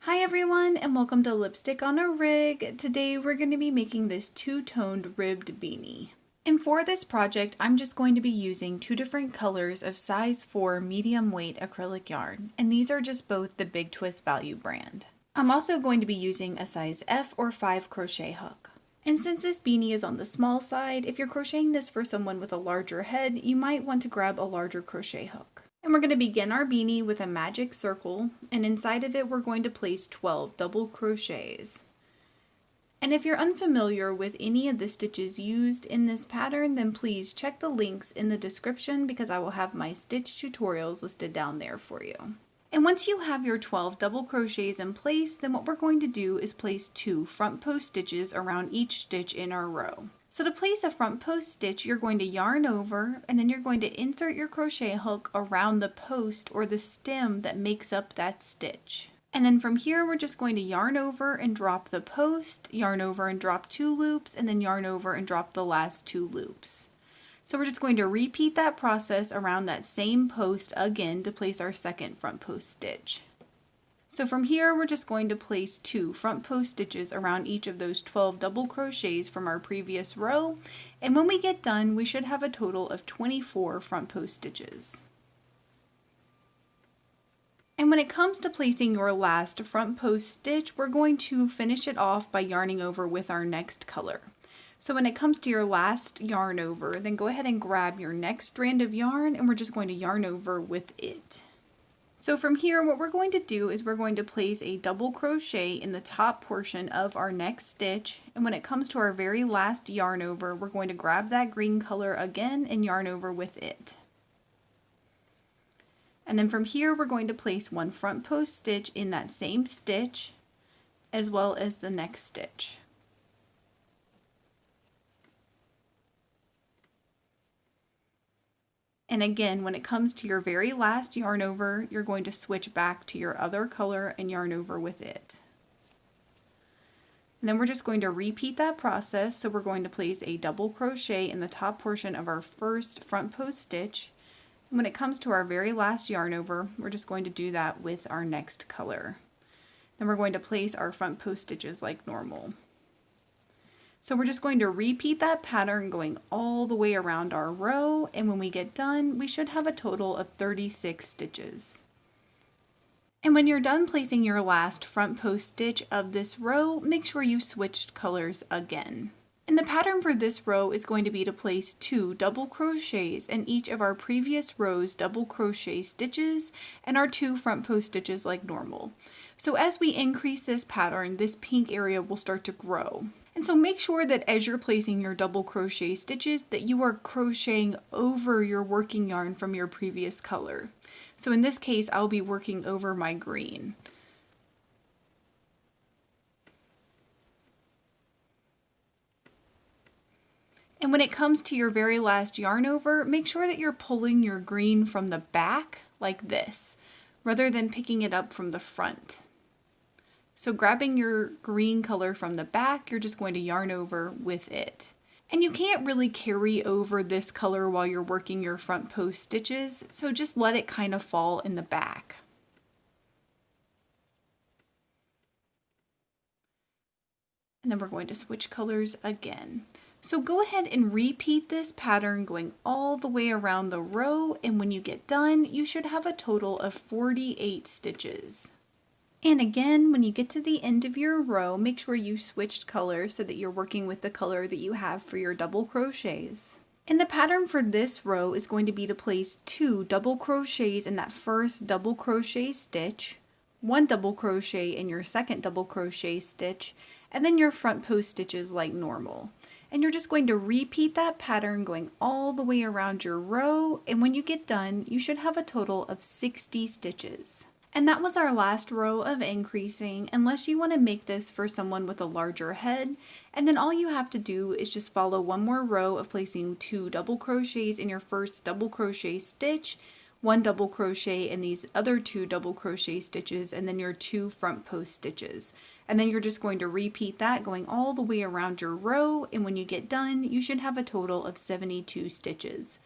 Hi everyone and welcome to Lipstick on a Rig. Today we're going to be making this two-toned ribbed beanie. And for this project I'm just going to be using two different colors of size 4 medium weight acrylic yarn, and these are just both the Big Twist Value brand. I'm also going to be using a size F or 5 crochet hook. And since this beanie is on the small side, if you're crocheting this for someone with a larger head, you might want to grab a larger crochet hook. And we're going to begin our beanie with a magic circle, and inside of it we're going to place 12 double crochets. And if you're unfamiliar with any of the stitches used in this pattern, then please check the links in the description because I will have my stitch tutorials listed down there for you. And once you have your 12 double crochets in place, then what we're going to do is place 2 front post stitches around each stitch in our row. So to place a front post stitch, you're going to yarn over and then you're going to insert your crochet hook around the post or the stem that makes up that stitch. And then from here, we're just going to yarn over and drop the post, yarn over and drop 2 loops, and then yarn over and drop the last 2 loops. So we're just going to repeat that process around that same post again to place our second front post stitch. So from here, we're just going to place 2 front post stitches around each of those 12 double crochets from our previous row, and when we get done, we should have a total of 24 front post stitches. And when it comes to placing your last front post stitch, we're going to finish it off by yarning over with our next color. So when it comes to your last yarn over, then go ahead and grab your next strand of yarn and we're just going to yarn over with it. So from here, what we're going to do is we're going to place a double crochet in the top portion of our next stitch, and when it comes to our very last yarn over, we're going to grab that green color again and yarn over with it. And then from here, we're going to place 1 front post stitch in that same stitch, as well as the next stitch. And again, when it comes to your very last yarn over, you're going to switch back to your other color and yarn over with it. And then we're just going to repeat that process. So we're going to place a double crochet in the top portion of our first front post stitch. And when it comes to our very last yarn over, we're just going to do that with our next color. Then we're going to place our front post stitches like normal. So we're just going to repeat that pattern going all the way around our row, and when we get done, we should have a total of 36 stitches. And when you're done placing your last front post stitch of this row, make sure you switched colors again. And the pattern for this row is going to be to place 2 double crochets in each of our previous row's double crochet stitches and our 2 front post stitches like normal. So as we increase this pattern, this pink area will start to grow. And so make sure that as you're placing your double crochet stitches that you are crocheting over your working yarn from your previous color. So in this case, I'll be working over my green. And when it comes to your very last yarn over, make sure that you're pulling your green from the back like this, rather than picking it up from the front. So grabbing your green color from the back, you're just going to yarn over with it. And you can't really carry over this color while you're working your front post stitches, so just let it kind of fall in the back. And then we're going to switch colors again. So go ahead and repeat this pattern going all the way around the row, and when you get done, you should have a total of 48 stitches. And again, when you get to the end of your row, make sure you switched colors so that you're working with the color that you have for your double crochets. And the pattern for this row is going to be to place 2 double crochets in that first double crochet stitch, 1 double crochet in your second double crochet stitch, and then your front post stitches like normal. And you're just going to repeat that pattern going all the way around your row, and when you get done, you should have a total of 60 stitches. And that was our last row of increasing, unless you want to make this for someone with a larger head. And then all you have to do is just follow one more row of placing 2 double crochets in your first double crochet stitch, 1 double crochet in these other 2 double crochet stitches, and then your 2 front post stitches. And then you're just going to repeat that going all the way around your row, and when you get done, you should have a total of 72 stitches.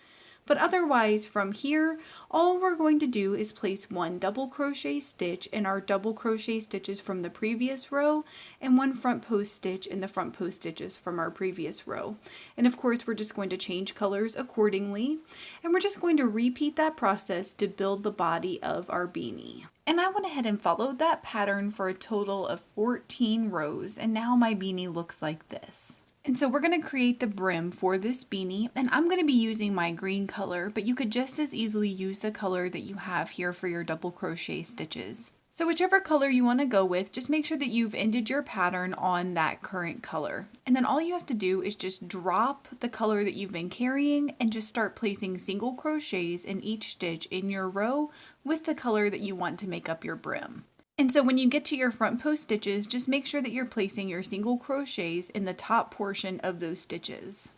But otherwise from here, all we're going to do is place one double crochet stitch in our double crochet stitches from the previous row and one front post stitch in the front post stitches from our previous row. And of course, we're just going to change colors accordingly. And we're just going to repeat that process to build the body of our beanie. And I went ahead and followed that pattern for a total of 14 rows, and now my beanie looks like this. And so we're going to create the brim for this beanie, and I'm going to be using my green color, but you could just as easily use the color that you have here for your double crochet stitches. So whichever color you want to go with, just make sure that you've ended your pattern on that current color. And then all you have to do is just drop the color that you've been carrying and just start placing single crochets in each stitch in your row with the color that you want to make up your brim. And so when you get to your front post stitches, just make sure that you're placing your single crochets in the top portion of those stitches.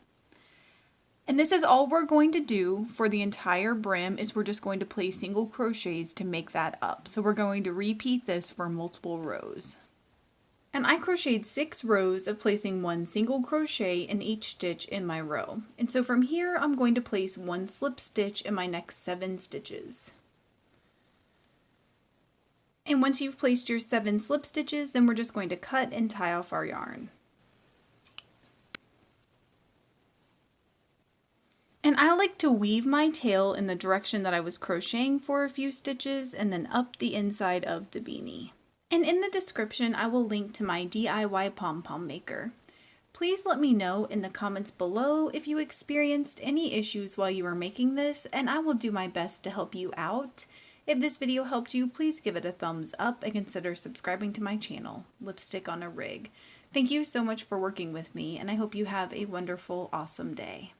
And this is all we're going to do for the entire brim, is we're just going to place single crochets to make that up. So we're going to repeat this for multiple rows. And I crocheted 6 rows of placing one single crochet in each stitch in my row. And so from here, I'm going to place one slip stitch in my next 7 stitches. And once you've placed your 7 slip stitches, then we're just going to cut and tie off our yarn. And I like to weave my tail in the direction that I was crocheting for a few stitches and then up the inside of the beanie. And in the description, I will link to my DIY pom-pom maker. Please let me know in the comments below if you experienced any issues while you were making this, and I will do my best to help you out. If this video helped you, please give it a thumbs up and consider subscribing to my channel, Lipstick on a Rig. Thank you so much for working with me, and I hope you have a wonderful, awesome day.